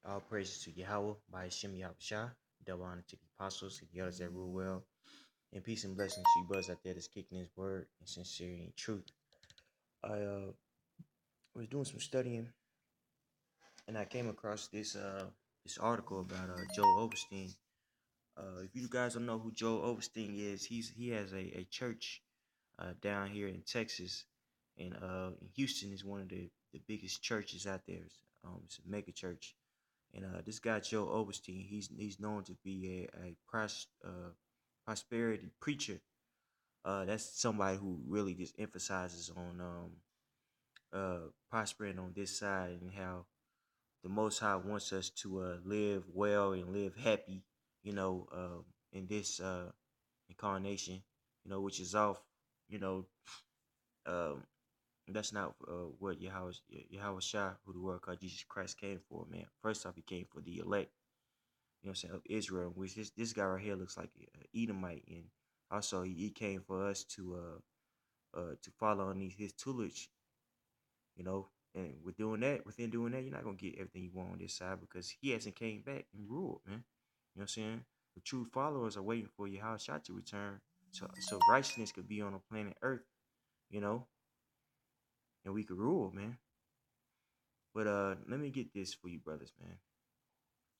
All praises to Yahweh by Hashem Yahushua. Double honor to the apostles and the others that rule well. And peace and blessings to you brothers out there that's kicking his word in sincerity and truth. I was doing some studying and I came across this article about Joel Osteen. If you guys don't know who Joel Osteen is, he has a church down here in Texas, and Houston is one of the biggest churches out there. It's a mega church. And this guy Joe Osteen, he's known to be a prosperity preacher. That's somebody who really just emphasizes on prospering on this side and how the Most High wants us to live well and live happy, in this incarnation, which is off, you know, um, that's not what Yahweh Shah, who the world called Jesus Christ, came for, man. First off, he came for the elect, you know what I'm saying, of Israel, which this guy right here looks like an Edomite, and also he came for us to follow on his tutelage, you know. And within doing that, you're not gonna get everything you want on this side because he hasn't came back and ruled, man. You know what I'm saying? The true followers are waiting for Yahweh Shah to return, so righteousness could be on the planet Earth, you know, and we could rule, man. But let me get this for you, brothers, man,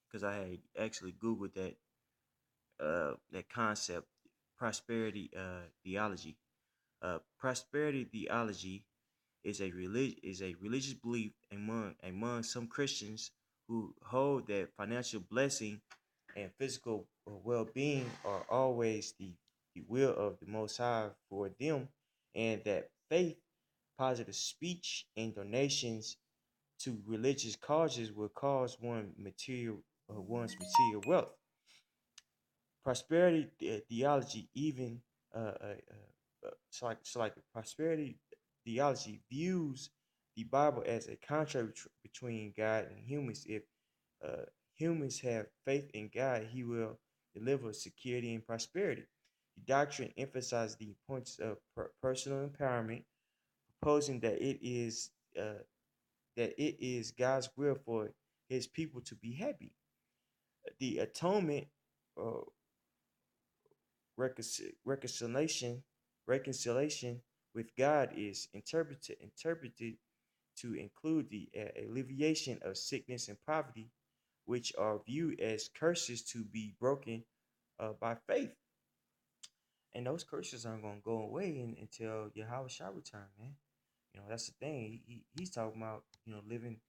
because I had actually Googled that concept, prosperity theology. Prosperity theology is a religious belief among some Christians who hold that financial blessing and physical well-being are always the will of the Most High for them, and that faith, positive speech, and donations to religious causes will cause one's material wealth. Prosperity theology even it's like prosperity theology views the Bible as a contract between God and humans. If uh, humans have faith in God, He will deliver security and prosperity. The doctrine emphasizes the importance of personal empowerment, proposing that it is God's will for His people to be happy. The atonement, uh, reconciliation, reconciliation with God is interpreted to include the alleviation of sickness and poverty, which are viewed as curses to be broken by faith. And those curses aren't gonna go away until Yahweh shall return, man. That's the thing. He's talking about living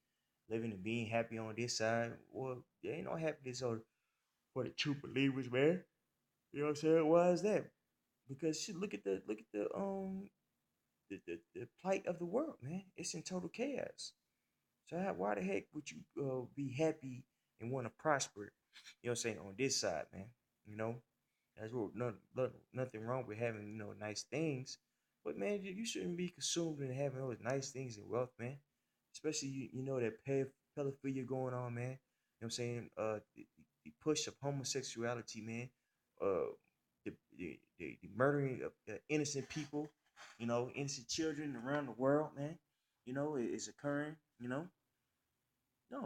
and being happy on this side. Well, there ain't no happiness for the true believers, man. You know what I'm saying? Why is that? Because shit, look at the plight of the world, man. It's in total chaos. So why the heck would you be happy and want to prosper? You know what I'm saying, on this side, man. You know, that's what nothing wrong with having nice things, but man, you shouldn't be consumed in having those nice things and wealth, man. Especially you know that pedophilia going on, man. You know what I'm saying? The push of homosexuality, man. Uh, the murdering of innocent people, innocent children around the world, man. Is occurring. No,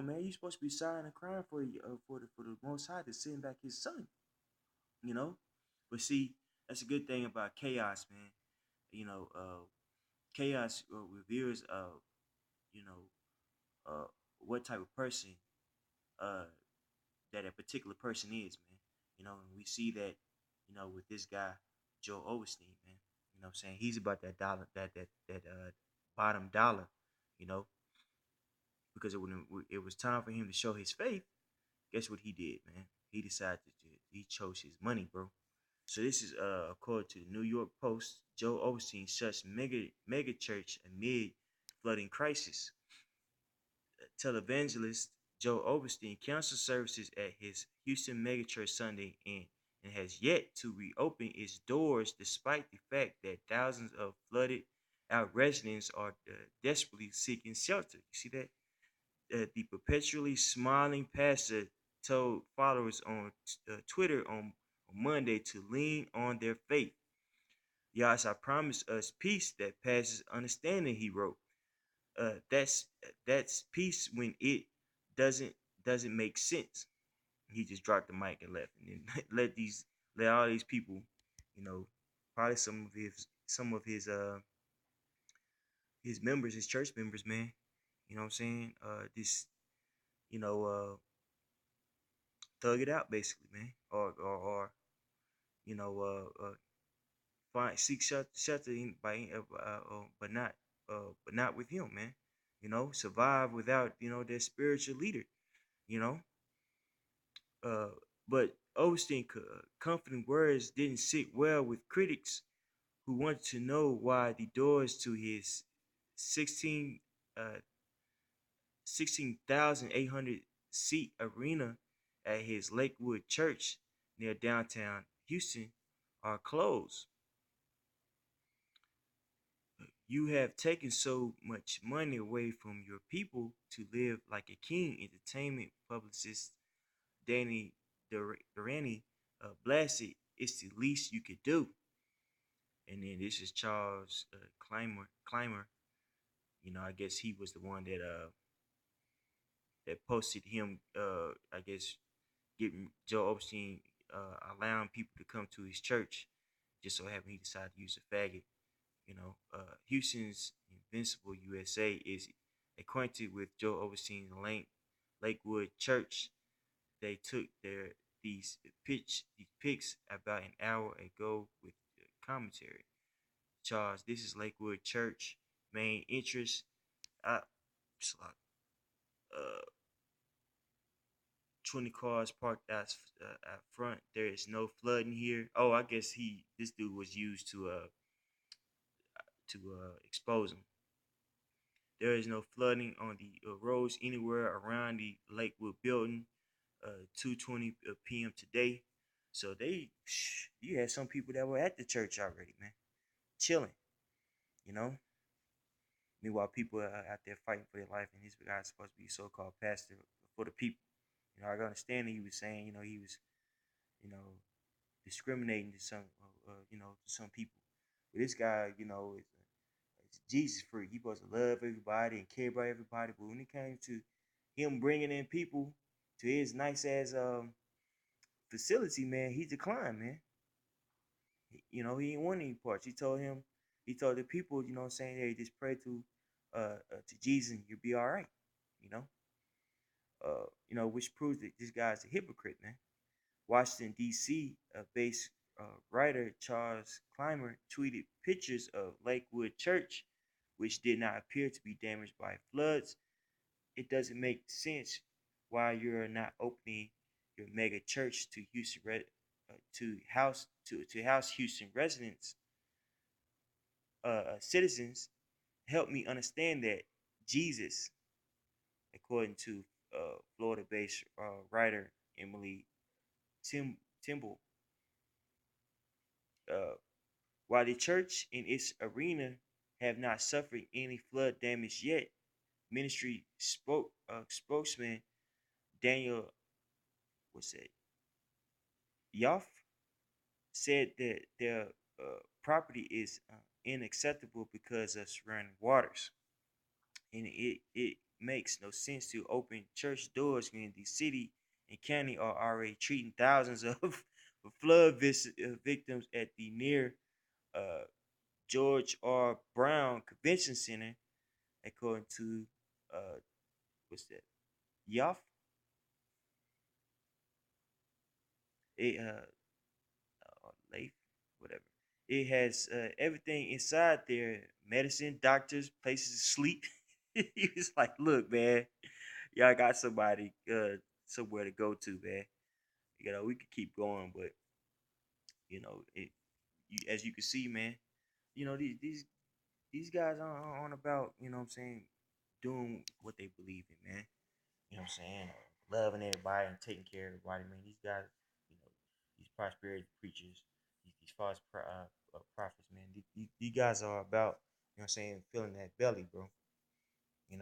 man, you're supposed to be sighing and crying for the Most High to send back His Son. You know, but see, that's a good thing about chaos, man. Chaos reveals, you know, what type of person uh that a particular person is, man. And we see that, with this guy, Joe Osteen, man. You know what I'm saying? He's about that dollar, that bottom dollar, you know, because when it was time for him to show his faith, guess what he did, man? He decided he chose his money, bro. So this is according to the New York Post. Joe Osteen shuts mega church amid flooding crisis. Televangelist Joe Osteen canceled services at his Houston megachurch Sunday and has yet to reopen its doors despite the fact that thousands of flooded out residents are desperately seeking shelter. You see that? The perpetually smiling pastor told followers on Twitter on Monday to lean on their faith. Yahshua promised us peace that passes understanding, he wrote. That's peace when it doesn't doesn't make sense. He just dropped the mic and left, and then let all these people, you know, probably some of his members, his church members, man. You know what I'm saying? Just you know, thug it out basically, man, or you know, find seek shelter but not with him, man. You know, survive without their spiritual leader. You know, uh, but Osteen comforting words didn't sit well with critics who wanted to know why the doors to his 16 uh 16,800 seat arena at his Lakewood Church near downtown Houston are closed. You have taken so much money away from your people to live like a king. Entertainment publicist Danny Durrani blasted, "It's the least you could do." And then this is Charles Clymer. I guess he was the one that posted him. I guess getting Joe Osteen allowing people to come to his church. Just so happened he decided to use a faggot. Houston's Invincible USA is acquainted with Joe Osteen's Lakewood Church. They took these pics about an hour ago with commentary. Charles, this is Lakewood Church main interest. I, it's like, uh, 20 cars parked out front. There is no flooding here. Oh, I guess this dude was used to expose him. There is no flooding on the roads anywhere around the Lakewood building. 2:20 p.m. today. So you had some people that were at the church already, man, chilling. You know. Meanwhile, people are out there fighting for their life, and this guy's supposed to be so-called pastor for the people. I understand that he was saying, he was, you know, discriminating to to some people. But this guy, is Jesus freak. He supposed to love everybody and care about everybody. But when it came to him bringing in people to his nice ass facility, man, he declined, man. He didn't want any parts. He told the people, what I'm saying, hey, just pray to Jesus and you'll be all right. You know, which proves that this guy's a hypocrite, man. Washington D.C. Based writer Charles Clymer tweeted pictures of Lakewood Church, which did not appear to be damaged by floods. It doesn't make sense why you're not opening your mega church to house Houston residents, citizens. Help me understand that Jesus, according to Florida-based writer Emily Timble. Uh, while the church and its arena have not suffered any flood damage yet, ministry spokesman Daniel what's that Yoff said that their property is unacceptable because of surrounding waters, and it makes no sense to open church doors when the city and county are already treating thousands of victims at the near uh, George R. Brown Convention Center, according to what's that? Yoff. It Leif, whatever. It has everything inside there: medicine, doctors, places to sleep. He was like, "Look, man, y'all got somewhere to go to, man. We could keep going, but as you can see, man, these guys aren't about what I'm saying, doing what they believe in, man. I'm saying, loving everybody and taking care of everybody, man. These guys, these prosperity preachers, these false prophets, man. These guys are about, what I'm saying, filling that belly, bro. And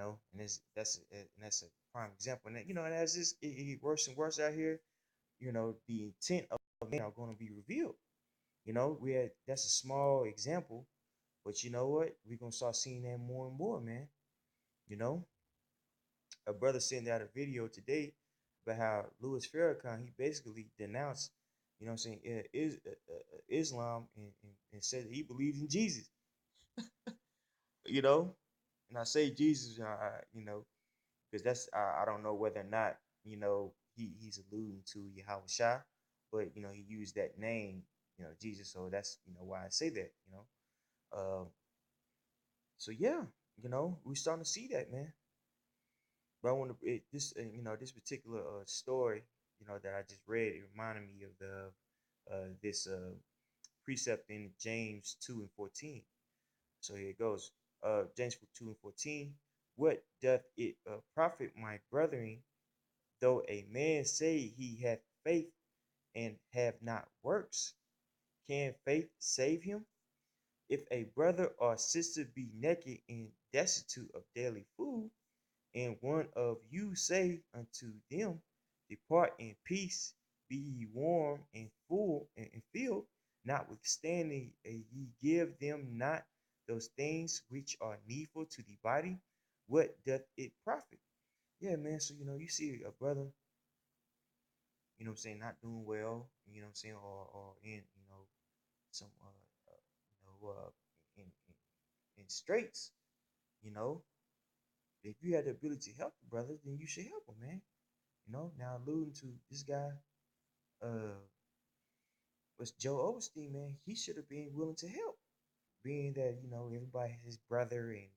that's a prime example. And and as it get worse and worse out here, the intent of men are going to be revealed. That's a small example, but you know what? We're gonna start seeing that more and more, man. You know, a brother sent out a video today but how Louis Farrakhan, he basically denounced, what I'm saying, Islam, and said that he believes in Jesus, you know. And I say Jesus, because I don't know whether or not he's alluding to Yahweh Shah, but he used that name, Jesus. So that's why I say that, Um, so yeah, we're starting to see that, man. But I want to this this particular story that I just read. It reminded me of the this precept in James 2:14. So here it goes. James 2:14. What doth it profit, my brethren, though a man say he hath faith and have not works? Can faith save him? If a brother or sister be naked and destitute of daily food, and one of you say unto them, depart in peace, be ye warm and full and filled, notwithstanding ye give them not those things which are needful to the body, what doth it profit? Yeah, man. So you see a brother, what I'm saying, not doing well, what I'm saying, or in some in straits, you know. If you had the ability to help the brother, then you should help him, man. Now alluding to this guy, uh, was Joe Osteen, man. He should have been willing to help, being that everybody his brother, and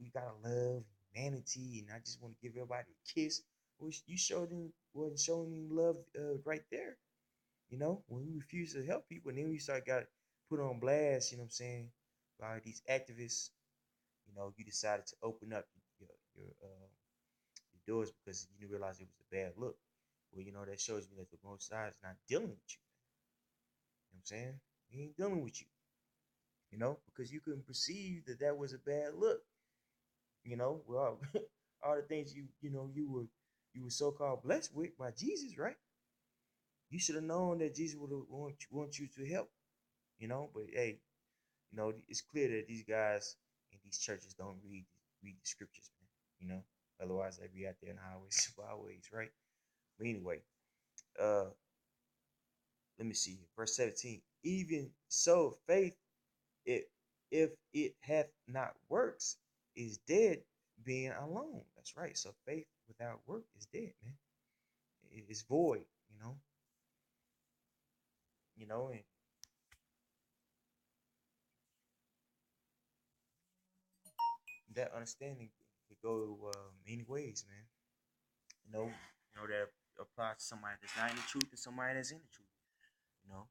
we gotta love humanity, and I just want to give everybody a kiss. Which you showed him wasn't showing him love right there. When we refuse to help people, and then we start got put on blast. You know what I'm saying? By these activists, you decided to open up your doors because you didn't realize it was a bad look. Well, that shows me that the Most High is not dealing with you. You know what I'm saying? He ain't dealing with you. Because you couldn't perceive that that was a bad look. Well, all the things you were so called blessed with by Jesus, right? You should have known that Jesus would have want you to help. But hey, it's clear that these guys in these churches don't read the scriptures, man. Otherwise they'd be out there in highways, byways, right? But anyway, uh, let me see. Verse 17. Even so, faith, it if it hath not works, is dead, being alone. That's right. So faith without work is dead, man. It's void. And that understanding could go many ways, man. That applies to somebody that's not in the truth and somebody that's in the truth. You know,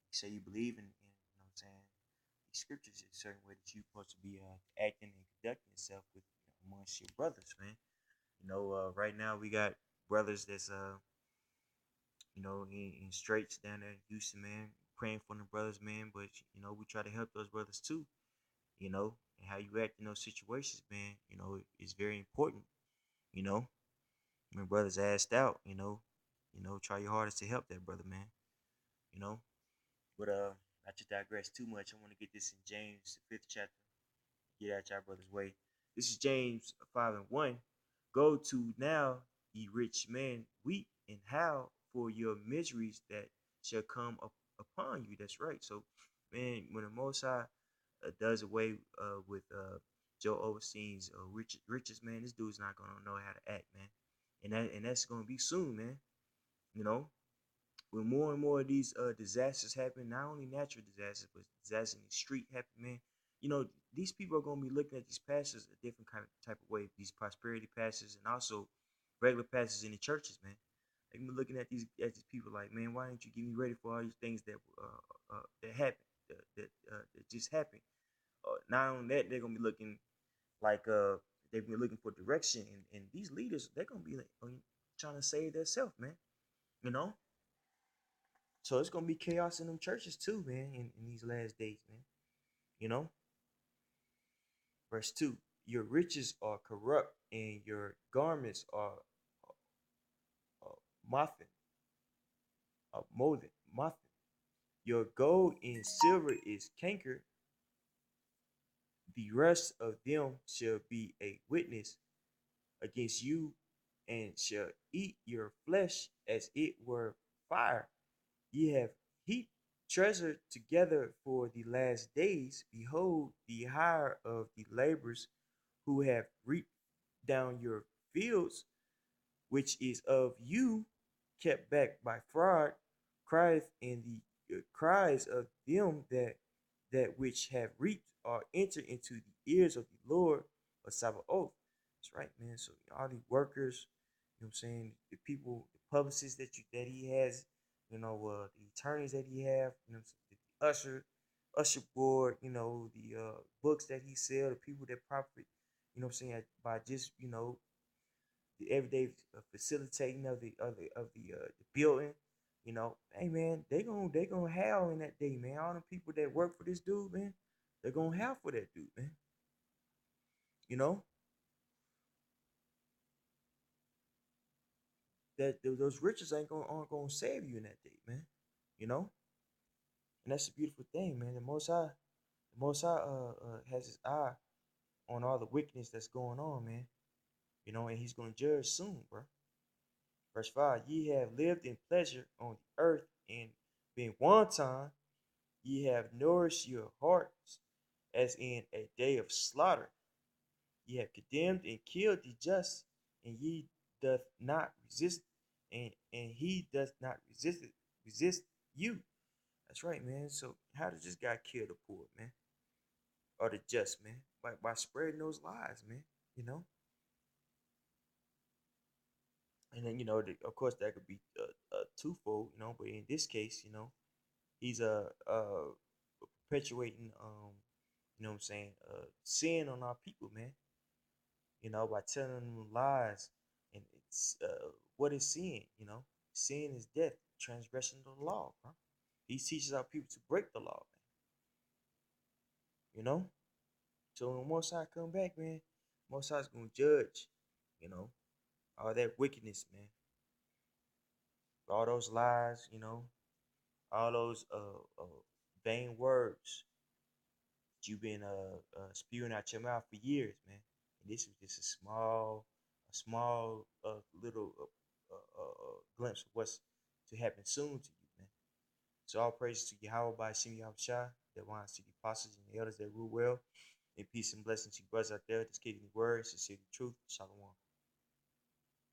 you say you believe in what I'm saying, these scriptures is a certain way that you're supposed to be acting and conducting yourself with amongst your brothers, man. Right now we got brothers that's in straits down there in Houston, man, praying for the brothers, man. But we try to help those brothers too. And how you act in those situations, man. Is very important. You know, when brothers asked out, try your hardest to help that brother, man. You know, but not to digress too much. I want to get this in James the fifth chapter. Get out your brother's way. This is James 5:1. Go to now, ye rich men, weep and howl for your miseries that shall come upon you. That's right. So, man, when the Most High does away with Joe Osteen's riches, man, this dude's not gonna know how to act, man, and that's gonna be soon, man. You know, when more and more of these disasters happen, not only natural disasters, but disasters in the street happen, man. These people are gonna be looking at these pastors a different kind of type of way. These prosperity pastors and also regular pastors in the churches, man. They be looking at these people like, man, why didn't you get me ready for all these things that happened, that just happened? Not only that, they're gonna be looking like they've been looking for direction, and these leaders, they're gonna be like trying to save themselves, man. You know, so it's gonna be chaos in them churches too, man, in these last days, man. You know, verse 2. Your riches are corrupt, and your garments are uh, mothing, mothing. Your gold and silver is cankered. The rest of them shall be a witness against you, and shall eat your flesh as it were fire. Ye have heaped treasure together for the last days. Behold, the hire of the laborers who have reaped down your fields, which is of you, kept back by fraud, crieth in the cries of them that which have reaped are entered into the ears of the Lord of Sabaoth. That's right, man. So all these workers, you know what I'm saying, the people, the publicists that he has, the attorneys that he have, the usher board, the books that he sell, the people that profit, what I'm saying, by just the everyday facilitating of the building. Hey man, they gonna howl in that day, man. All the people that work for this dude, man, they're gonna howl for that dude, man. You know that those riches aren't gonna save you in that day, man. You know, and that's a beautiful thing, man. The Most High has his eye on all the wickedness that's going on, man. And he's gonna judge soon, bro. Verse 5: Ye have lived in pleasure on the earth, and been wanton. Ye have nourished your hearts as in a day of slaughter. Ye have condemned and killed the just, and ye doth not resist, and he doth not resist you. That's right, man. So how does this guy kill the poor, man, or the just, man? By spreading those lies, man. You know, and then of course that could be twofold, but in this case, he's perpetuating what I'm saying, sin on our people, man. By telling them lies. And it's what is sin? Sin is death, transgression of the law, bro. He teaches our people to break the law, man. You know? So when Most High come back, man, Most High's gonna judge, you know, all that wickedness, man. All those lies, all those vain words that you've been spewing out your mouth for years, man. And this was just a small little glimpse of what's to happen soon to you, man. So all praise to Yahweh by Shem Yahushua, that wants to the apostles and the elders that rule well. And peace and blessings to you brothers out there that's giving the word, sincerely truth. Shalom.